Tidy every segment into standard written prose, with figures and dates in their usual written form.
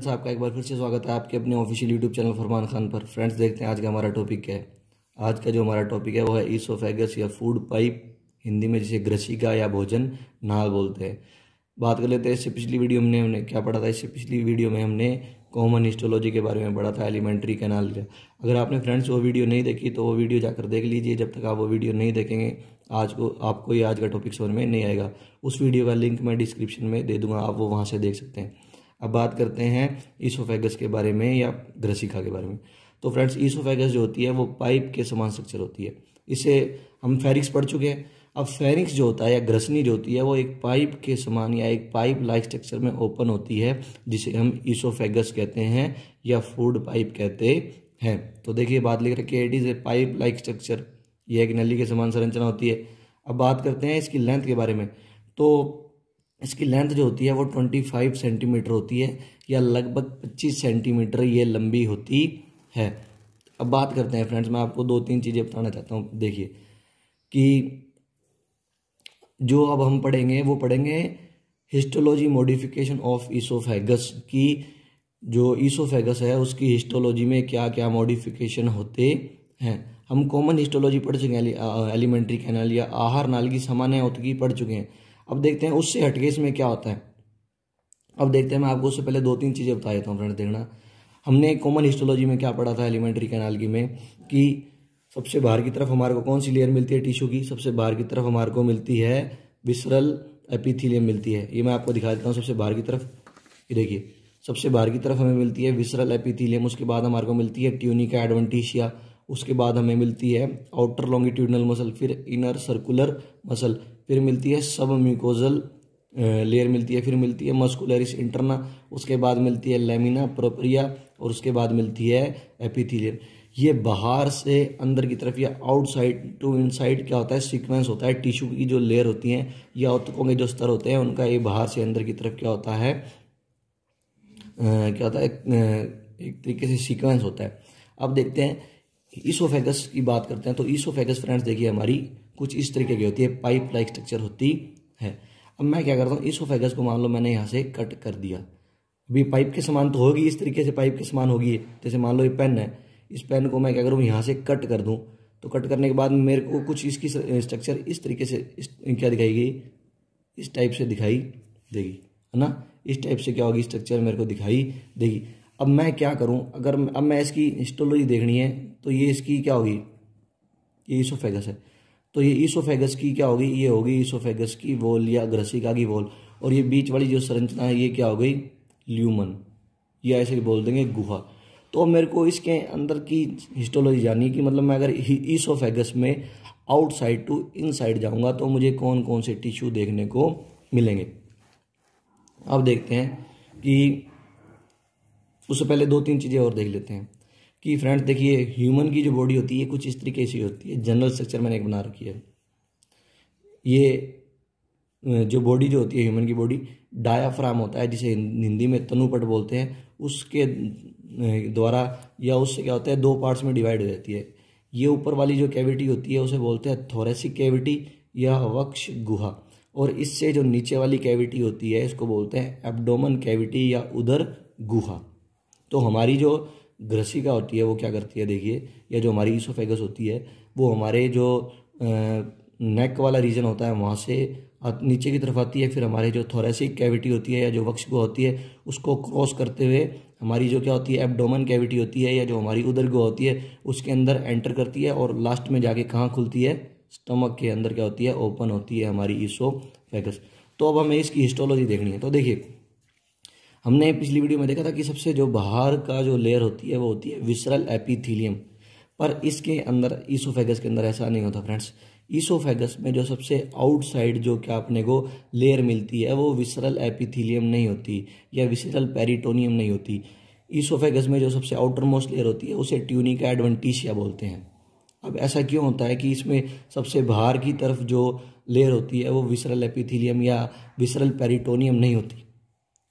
आपका एक बार फिर से स्वागत है आपके अपने ऑफिशियल यूट्यूब चैनल फरमान खान पर। फ्रेंड्स, देखते हैं आज का हमारा टॉपिक क्या है। आज का जो हमारा टॉपिक है वो है ईसोफेगस या फूड पाइप, हिंदी में जिसे ग्रसिका या भोजन नाल बोलते हैं। बात कर लेते हैं। इससे पिछली वीडियो में हमने क्या पढ़ा था। इससे पिछली वीडियो में हमने कॉमन हिस्टोलॉजी के बारे में पढ़ा था, एलिमेंट्री कैनाल का। अगर आपने फ्रेंड्स वो वीडियो नहीं देखी तो वो वीडियो जाकर देख लीजिए। जब तक आप वो वीडियो नहीं देखेंगे आपको ये आज का टॉपिक समझ में नहीं आएगा। उस वीडियो का लिंक मैं डिस्क्रिप्शन में दे दूंगा, आप वो वहाँ से देख सकते हैं। अब बात करते हैं ईसोफेगस के बारे में या ग्रसिका के बारे में। तो फ्रेंड्स, ईसोफेगस जो होती है वो पाइप के समान स्ट्रक्चर होती है। इसे हम फेरिक्स पढ़ चुके हैं। अब फेरिक्स जो होता है या ग्रसनी जो होती है वो एक पाइप के समान या एक पाइप लाइक स्ट्रक्चर में ओपन होती है, जिसे हम ईसोफेगस कहते हैं या फूड पाइप कहते हैं। तो देखिए बात लिख रखी है, it is a pipe like structure. यह एक नली के समान संरचना होती है। अब बात करते हैं इसकी लेंथ के बारे में। तो इसकी लेंथ जो होती है वो 25 सेंटीमीटर होती है या लगभग 25 सेंटीमीटर ये लंबी होती है। अब बात करते हैं फ्रेंड्स, मैं आपको दो तीन चीज़ें बताना चाहता हूँ। देखिए कि जो अब हम पढ़ेंगे वो पढ़ेंगे हिस्टोलॉजी मॉडिफिकेशन ऑफ ईसोफेगस की। जो ईसोफेगस है उसकी हिस्टोलॉजी में क्या क्या मॉडिफिकेशन होते हैं। हम कॉमन हिस्टोलॉजी पढ़ चुके हैं, एलिमेंट्री कैनाल या आहार नाल की सामान्य उत्की पढ़ चुके हैं। अब देखते हैं उससे हटके इसमें क्या होता है। अब देखते हैं, मैं आपको उससे पहले दो तीन चीज़ें बता देता हूँ फ्रेंड्स। देखना, हमने कॉमन हिस्टोलॉजी में क्या पढ़ा था एलिमेंट्री कैनाल की में, कि सबसे बाहर की तरफ हमारे को कौन सी लेयर मिलती है टिश्यू की। सबसे बाहर की तरफ हमारे को मिलती है विसरल एपिथेलियम मिलती है। ये मैं आपको दिखा देता हूँ। सबसे बाहर की तरफ ये देखिए, सबसे बाहर की तरफ हमें मिलती है विसरल एपिथेलियम। उसके बाद हमारे को मिलती है ट्यूनिका एडवेंटिशिया। उसके बाद हमें मिलती है आउटर लॉन्गिट्यूडनल मसल, फिर इनर सर्कुलर मसल, फिर मिलती है सब म्यूकोजल लेयर मिलती है, फिर मिलती है मस्कुलरिस इंटरना, उसके बाद मिलती है लेमिना प्रोप्रिया, और उसके बाद मिलती है एपिथेलियम। ये बाहर से अंदर की तरफ या आउटसाइड टू इनसाइड क्या होता है, सीक्वेंस होता है। टिश्यू की जो लेयर होती हैं या ऊतकों के जो स्तर होते हैं उनका ये बाहर से अंदर की तरफ क्या होता है, एक तरीके से सीक्वेंस होता है। अब देखते हैं ईसोफेगस की बात करते हैं। तो ईसोफेगस फ्रेंड्स देखिए हमारी कुछ इस तरीके की होती है, पाइप लाइक स्ट्रक्चर होती है। अब मैं क्या करता हूँ, ईसोफेगस को मान लो मैंने यहाँ से कट कर दिया। अभी पाइप के समान तो होगी, इस तरीके से पाइप के समान होगी। जैसे मान लो ये पेन है, इस पेन को मैं क्या करूँ यहाँ से कट कर दूँ। तो कट करने के बाद मेरे को कुछ इसकी स्ट्रक्चर इस तरीके से क्या दिखाएगी, इस टाइप से दिखाई देगी, है ना। इस टाइप से क्या होगी, स्ट्रक्चर मेरे को दिखाई देगी। अब मैं क्या करूं, अगर अब मैं इसकी हिस्टोलॉजी देखनी है तो ये इसकी क्या होगी, ये ईसोफेगस है। तो ये ईसोफेगस की क्या होगी, ये होगी ईसोफेगस की वॉल या ग्रसिका की वॉल। और ये बीच वाली जो संरचना है ये क्या हो गई, ल्यूमन, या ऐसे ही बोल देंगे गुहा। तो अब मेरे को इसके अंदर की हिस्टोलॉजी जाननी है कि मतलब मैं अगर ईसोफेगस में आउटसाइड टू इनसाइड जाऊंगा तो मुझे कौन कौन से टिश्यू देखने को मिलेंगे। अब देखते हैं कि उससे पहले दो तीन चीज़ें और देख लेते हैं कि फ्रेंड्स देखिए, ह्यूमन की जो बॉडी होती है कुछ इस तरीके से होती है। जनरल स्ट्रक्चर मैंने एक बना रखी है। ये जो बॉडी जो होती है ह्यूमन की बॉडी, डायाफ्राम होता है जिसे हिंदी में तनुपट बोलते हैं, उसके द्वारा या उससे क्या होता है दो पार्ट्स में डिवाइड हो जाती है। ये ऊपर वाली जो कैविटी होती है उसे बोलते हैं थोरेसिक कैविटी या वक्ष गुहा, और इससे जो नीचे वाली कैविटी होती है इसको बोलते हैं एब्डोमन कैविटी या उदर गुहा। तो हमारी जो ग्रसिका होती है वो क्या करती है, देखिए, या जो हमारी ईसोफेगस होती है वो हमारे जो नेक वाला रीजन होता है वहाँ से नीचे की तरफ आती है। फिर हमारे जो थोरेसिक कैविटी होती है या जो वक्ष गुहा होती है उसको क्रॉस करते हुए हमारी जो क्या होती है एब्डोमन कैविटी होती है या जो हमारी उदर गुहा होती है उसके अंदर एंटर करती है, और लास्ट में जाके कहाँ खुलती है, स्टमक के अंदर क्या होती है, ओपन होती है हमारी ईसोफेगस। तो अब हमें इसकी हिस्टोलॉजी देखनी है। तो देखिए, हमने पिछली वीडियो में देखा था कि सबसे जो बाहर का जो लेयर होती है वो होती है विसरल एपिथेलियम, पर इसके अंदर ईसोफेगस के अंदर ऐसा नहीं होता फ्रेंड्स। ईसोफेगस में जो सबसे आउटसाइड जो क्या अपने को लेयर मिलती है वो विसरल एपिथेलियम नहीं होती या विसरल पेरिटोनियम नहीं होती। ईसोफेगस में जो सबसे आउटर मोस्ट लेयर होती है उसे ट्यूनिका एडवेंटिशिया बोलते हैं। अब ऐसा क्यों होता है कि इसमें सबसे बाहर की तरफ जो लेयर होती है वो विसरल एपिथेलियम या विसरल पेरिटोनियम नहीं होती,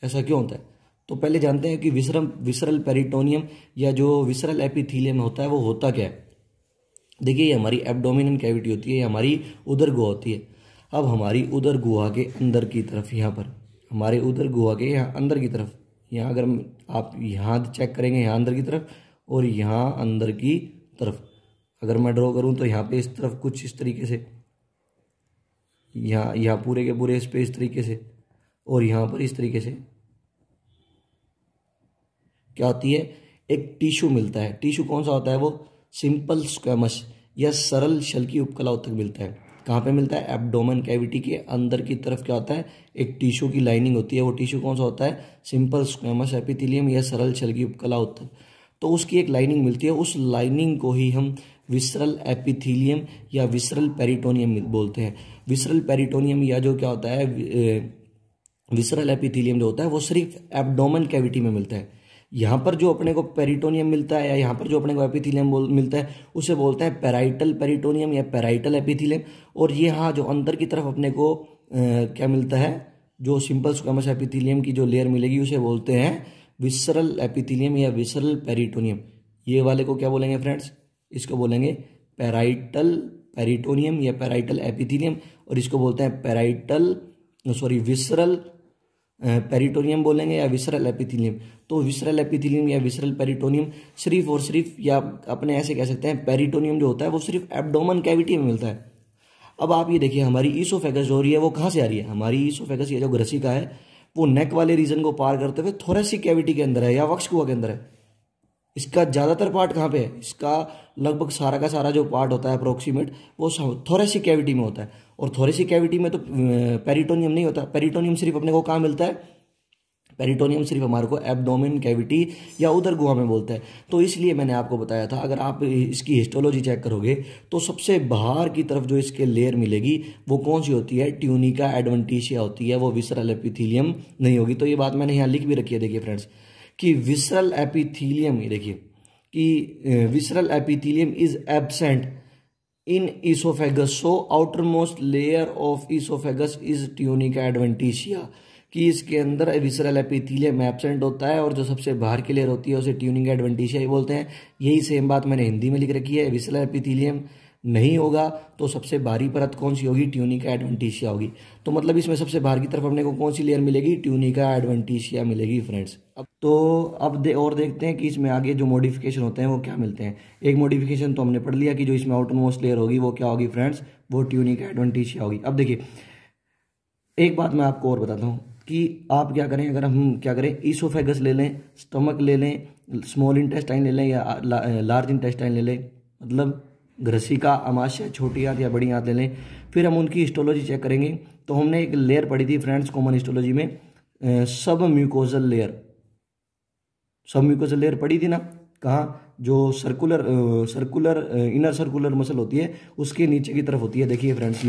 ऐसा क्यों होता है। तो पहले जानते हैं कि विसरल पेरिटोनियम या जो विसरल एपिथेलियम होता है वो होता क्या है। देखिए, ये हमारी एब्डोमिनल कैविटी होती है, ये हमारी उदर गुहा होती है। अब हमारी उदर गुहा के अंदर की तरफ यहाँ पर हमारे उदर गुहा के यहाँ अंदर की तरफ यहाँ अगर आप यहाँ चेक करेंगे, यहाँ अंदर की तरफ और यहाँ अंदर की तरफ अगर मैं ड्रॉ करूँ तो यहाँ पे इस तरफ कुछ इस तरीके से, यहाँ पूरे के पूरे इस पे इस तरीके से, और यहाँ पर इस तरीके से क्या होती है, एक टिश्यू मिलता है। टिश्यू कौन सा होता है, वो सिंपल स्क्वेमस या सरल शल्की उपकला उत्तक मिलता है। कहाँ पे मिलता है, एब्डोमेन कैविटी के अंदर की तरफ क्या होता है, एक टिश्यू की लाइनिंग होती है। वो टिश्यू कौन सा होता है, सिंपल स्क्वेमस एपिथेलियम या सरल शल्की उपकला उत्तक। तो उसकी एक लाइनिंग मिलती है, उस लाइनिंग को ही हम विसरल एपिथेलियम या विसरल पेरिटोनियम बोलते हैं। विसरल पेरिटोनियम या जो क्या होता है, विसरल एपिथेलियम जो होता है वो सिर्फ एब्डोमेन कैविटी में मिलता है। यहाँ पर जो अपने को पेरिटोनियम मिलता है या यहाँ पर जो अपने को एपिथेलियम मिलता है उसे बोलते हैं पेराइटल पेरिटोनियम या पेराइटल एपिथेलियम। और ये हाँ जो अंदर की तरफ अपने को क्या मिलता है, जो सिंपल स्क्वेमस एपिथेलियम की जो लेयर मिलेगी उसे बोलते हैं विसरल एपिथेलियम या विसरल पेरिटोनियम। ये वाले को क्या बोलेंगे फ्रेंड्स, इसको बोलेंगे पेराइटल पेरिटोनियम या पेराइटल एपिथेलियम, और इसको बोलते हैं विसरल पेरिटोनियम बोलेंगे या विसरल एपिथेलियम। तो विसरल एपिथेलियम या विसरल पेरिटोनियम सिर्फ और सिर्फ, या अपने ऐसे कह सकते हैं पेरिटोनियम जो होता है वो सिर्फ एब्डोमेन कैविटी में मिलता है। अब आप ये देखिए हमारी ईसोफेगस जो हो रही है वो कहाँ से आ रही है, हमारी ईसोफेगस ये जो ग्रसिका है वो नेक वाले रीजन को पार करते हुए थोरेसिक कैविटी के अंदर है या वक्ष कुआ के अंदर है। इसका ज़्यादातर पार्ट कहाँ पे है, इसका लगभग सारा का सारा जो पार्ट होता है अप्रोक्सीमेट वो थोरेसिक कैविटी में होता है। और थोरेसिक कैविटी में तो पेरिटोनियम नहीं होता। पेरिटोनियम सिर्फ अपने को कहाँ मिलता है, पेरिटोनियम सिर्फ हमारे को एब्डोमेन कैविटी या उदर गुहा में बोलता है। तो इसलिए मैंने आपको बताया था, अगर आप इसकी हिस्टोलॉजी चेक करोगे तो सबसे बाहर की तरफ जो इसके लेयर मिलेगी वो कौन सी होती है, ट्यूनिका एडवेंटिशिया होती है, वो विसरल एपिथेलियम नहीं होगी। तो ये बात मैंने यहाँ लिख भी रखी है, देखिए फ्रेंड्स, कि विसरल एपिथेलियम, ये देखिए कि visceral epithelium is absent in oesophagus, so outer most layer of oesophagus is tunica adventitia, कि इसके अंदर विसरल एपिथेलियम एब्सेंट होता है और जो सबसे बाहर की लेयर होती है उसे ट्यूनिका एडवेंटिशिया ही बोलते हैं। यही सेम बात मैंने हिंदी में लिख रखी है, विसरल एपिथेलियम नहीं होगा तो सबसे बाहरी परत कौन सी होगी, ट्यूनिका एडवेंटिशिया होगी। तो मतलब इसमें सबसे बाहर की तरफ अपने को कौन सी लेयर मिलेगी, ट्यूनिका एडवेंटिशिया मिलेगी फ्रेंड्स। अब देखते हैं कि इसमें आगे जो मॉडिफिकेशन होते हैं वो क्या मिलते हैं। एक मॉडिफिकेशन तो हमने पढ़ लिया कि जो इसमें आउटर मोस्ट लेयर होगी वो क्या होगी फ्रेंड्स, वो ट्यूनिका एडवेंटिशिया होगी। अब देखिए एक बात मैं आपको और बताता हूँ कि आप क्या करें, अगर हम क्या करें, ईसोफेगस ले लें, स्टमक ले लें, स्मॉल इंटेस्टाइन ले लें या लार्ज इंटेस्टाइन ले लें, मतलब ग्रसिका, आमाशय, छोटी आंत या बड़ी आंत ले लें, फिर हम उनकी हिस्टोलॉजी चेक करेंगे। तो हमने एक लेयर पढ़ी थी फ्रेंड्स कॉमन हिस्टोलॉजी में, सब म्यूकोजल लेयर, सब म्यूकोजल लेयर पढ़ी थी ना, कहाँ, जो सर्कुलर इनर सर्कुलर मसल होती है उसके नीचे की तरफ होती है। देखिए फ्रेंड्स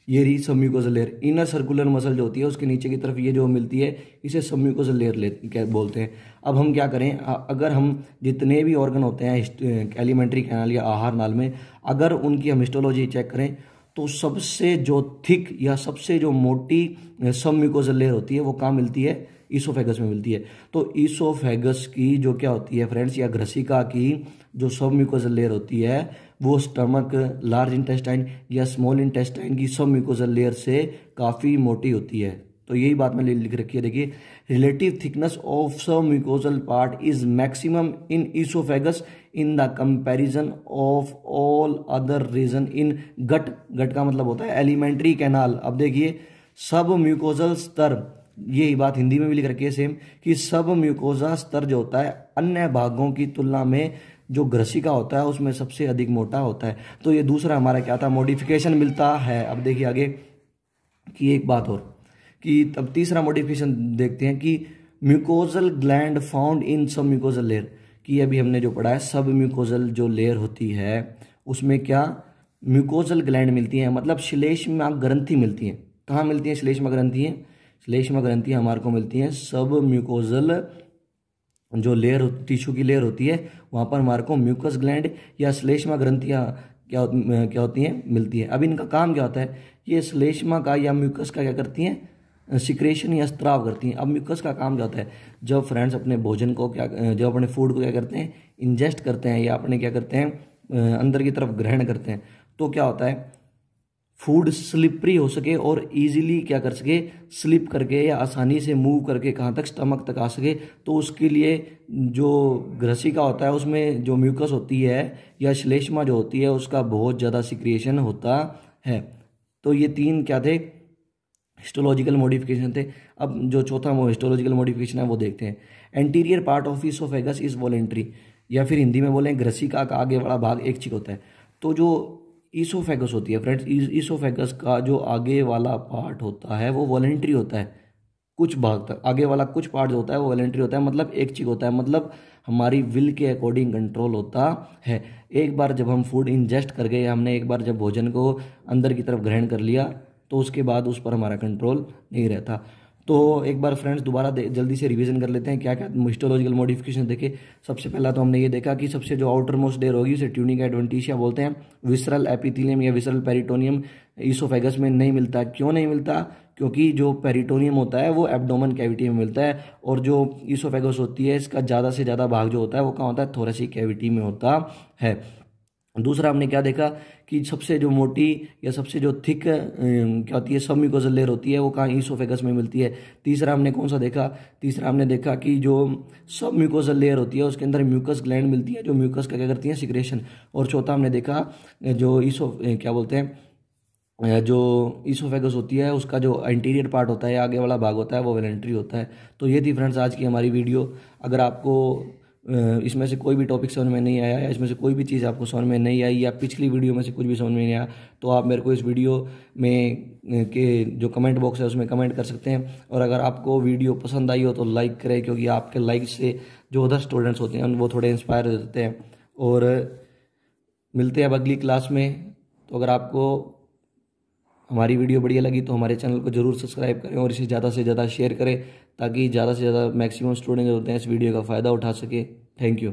ये रही सब mucosal layer, inner circular muscle जो होती है उसके नीचे की तरफ ये जो मिलती है इसे सब म्यूकोजल लेयर बोलते हैं। अब हम क्या करें, अगर हम जितने भी ऑर्गन होते हैं एलिमेंट्री कैनाल या आहार नाल में, अगर उनकी हम हिस्टोलॉजी चेक करें तो सबसे जो थिक या सबसे जो मोटी सब म्यूकोजल लेयर होती है वो कहाँ मिलती है, ईसोफेगस में मिलती है। तो ईसोफेगस की जो क्या होती है फ्रेंड्स, या ग्रसिका की जो सब म्यूकोजल लेयर होती है वो स्टमक, लार्ज इंटेस्टाइन या स्मॉल इंटेस्टाइन की सब म्यूकोजल लेयर से काफ़ी मोटी होती है। तो यही बात मैंने लिख रखी है, देखिए relative thickness of submucosal part is maximum in oesophagus in the comparison of all other region in gut. Gut का मतलब होता है एलिमेंट्री कैनाल। अब देखिए सब म्यूकोजल स्तर, यही बात हिंदी में भी लिख रखी है सेम, कि सब म्यूकोजा स्तर जो होता है अन्य भागों की तुलना में जो ग्रसिका होता है उसमें सबसे अधिक मोटा होता है। तो ये दूसरा हमारा क्या था, मॉडिफिकेशन मिलता है। अब देखिए आगे की एक बात और, कि तब तीसरा मॉडिफिकेशन देखते हैं कि म्यूकोजल ग्लैंड फाउंड इन सब म्यूकोजल लेयर, कि अभी हमने जो पढ़ा है सब म्यूकोजल जो लेयर होती है उसमें क्या म्यूकोजल ग्लैंड मिलती हैं, मतलब श्लेष्मा ग्रंथि मिलती हैं। कहाँ मिलती हैं श्लेष्मा ग्रंथियाँ, श्लेष्मा ग्रंथियाँ हमारे को मिलती हैं सब म्यूकोजल जो लेयर टिश्यू की लेयर होती है वहाँ पर हमारे को म्यूकस ग्लैंड या श्लेष्मा ग्रंथियाँ क्या होती हैं, मिलती है। अब इनका काम क्या होता है, ये श्लेष्मा का या म्यूकस का क्या करती हैं, सिक्रेशन या स्त्राव करती हैं। अब म्यूकस का काम क्या होता है, जब फ्रेंड्स अपने भोजन को जब अपने फूड को क्या करते हैं, इंजेस्ट करते हैं या अपने क्या करते हैं अंदर की तरफ ग्रहण करते हैं, तो क्या होता है फूड स्लिपरी हो सके और इजीली क्या कर सके, स्लिप करके या आसानी से मूव करके कहाँ तक, स्टमक तक आ सके। तो उसके लिए जो ग्रसिका होता है उसमें जो म्यूकस होती है या श्लेष्मा जो होती है उसका बहुत ज़्यादा सिक्रिएशन होता है। तो ये 3 क्या थे, हिस्टोलॉजिकल मॉडिफिकेशन थे। अब जो चौथा हिस्टोलॉजिकल मॉडिफिकेशन है वो देखते हैं। Anterior part of oesophagus is voluntary, या फिर हिंदी में बोलें ग्रसिका का आगे वाला भाग ऐच्छिक होता है। तो जो ईसोफेगस होती है फ्रेंड्स, ईसोफेगस का जो आगे वाला पार्ट होता है वो वॉलेंट्री होता है। कुछ भाग तक आगे वाला कुछ पार्ट जो होता है वो वॉलेंट्री होता है, मतलब ऐच्छिक होता है, मतलब हमारी विल के अकॉर्डिंग कंट्रोल होता है। एक बार जब हम फूड इंजेस्ट कर गए, हमने एक बार जब भोजन को अंदर की तरफ ग्रहण कर लिया तो उसके बाद उस पर हमारा कंट्रोल नहीं रहता। तो एक बार फ्रेंड्स दोबारा जल्दी से रिवीजन कर लेते हैं क्या क्या हिस्टोलॉजिकल मॉडिफिकेशन देखे। सबसे पहला तो हमने ये देखा कि सबसे जो आउटर मोस्ट लेयर होगी उसे ट्यूनिका एडवेंटिशिया बोलते हैं। विसरल एपिथेलियम या विसरल पेरिटोनियम ईसोफेगस में नहीं मिलता। क्यों नहीं मिलता? क्योंकि जो पेरिटोनियम होता है वो एब्डोमेन कैविटी में मिलता है, और जो ईसोफेगस होती है इसका ज़्यादा से ज़्यादा भाग जो होता है वो कहाँ होता है, थोरेसिक कैविटी में होता है। दूसरा हमने क्या देखा कि सबसे जो मोटी या सबसे जो थिक क्या होती है, सबम्यूकोजल लेयर होती है वो कहाँ, ईसोफेगस में मिलती है। तीसरा हमने कौन सा देखा, तीसरा हमने देखा कि जो सबम्यूकोजल लेयर होती है उसके अंदर म्यूकस ग्लैंड मिलती है, जो म्यूकस का क्या करती है, सिक्रेशन। और चौथा हमने देखा जो क्या बोलते हैं, जो ईसोफेगस होती है उसका जो एंटीरियर पार्ट होता है, आगे वाला भाग होता है, वो वॉलेंट्री होता है। तो ये थी फ्रेंड्स आज की हमारी वीडियो। अगर आपको इसमें से कोई भी टॉपिक समझ में नहीं आया या इसमें से कोई भी चीज़ आपको समझ में नहीं आई या पिछली वीडियो में से कुछ भी समझ में नहीं आया, तो आप मेरे को इस वीडियो में के जो कमेंट बॉक्स है उसमें कमेंट कर सकते हैं। और अगर आपको वीडियो पसंद आई हो तो लाइक करें, क्योंकि आपके लाइक से जो अदर स्टूडेंट्स होते हैं वो थोड़े इंस्पायर हो जाते हैं। और मिलते हैं अब अगली क्लास में। तो अगर आपको हमारी वीडियो बढ़िया लगी तो हमारे चैनल को जरूर सब्सक्राइब करें और इसे ज़्यादा से ज़्यादा शेयर करें, ताकि ज़्यादा से ज़्यादा मैक्सिमम स्टूडेंट होते हैं इस वीडियो का फ़ायदा उठा सके। Thank you.